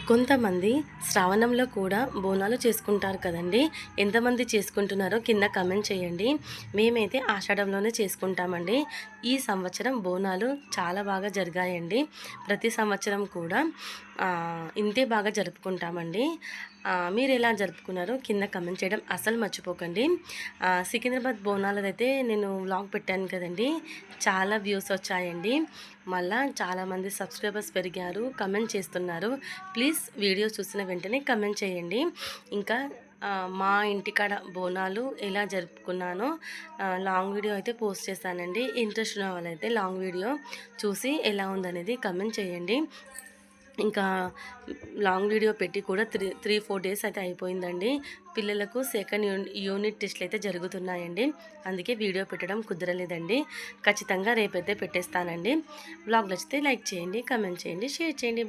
కొంతమంది శ్రావణంలో కూడా బోనాలు చేసుకుంటారు కదండి. ఎంతమంది చేసుకుంటున్నారో కింద కమెంట్ చేయండి. మేమైతే ఆషాఢంలోనే చేసుకుంటామండి. ఈ సంవత్సరం బోనాలు చాలా బాగా జరిగాయండి. ప్రతి సంవత్సరం కూడా ఇంతే బాగా జరుపుకుంటామండి. మీరు ఎలా జరుపుకున్నారో కింద కమెంట్ చేయడం అసలు మర్చిపోకండి. సికింద్రాబాద్ బోనాలదైతే నేను వ్లాగ్ పెట్టాను కదండి, చాలా వ్యూస్ వచ్చాయండి. మళ్ళా చాలామంది సబ్స్క్రైబర్స్ పెరిగారు, కమెంట్ చేస్తున్నారు. ప్లీజ్ వీడియో చూసిన వెంటనే కమెంట్ చేయండి. ఇంకా మా ఇంటికాడ బోనాలు ఎలా జరుపుకున్నానో లాంగ్ వీడియో అయితే పోస్ట్ చేశానండి. ఇంట్రెస్ట్ ఉన్న వాళ్ళైతే లాంగ్ వీడియో చూసి ఎలా ఉందనేది కమెంట్ చేయండి. ఇంకా లాంగ్ వీడియో పెట్టి కూడా 3-4 డేస్ అయితే అయిపోయిందండి. పిల్లలకు సెకండ్ యూనిట్ టెస్ట్లు అయితే జరుగుతున్నాయండి. అందుకే వీడియో పెట్టడం కుదరలేదండి. ఖచ్చితంగా రేపైతే పెట్టేస్తానండి. వ్లాగ్ నచ్చితే లైక్ చేయండి, కమెంట్ చేయండి, షేర్ చేయండి.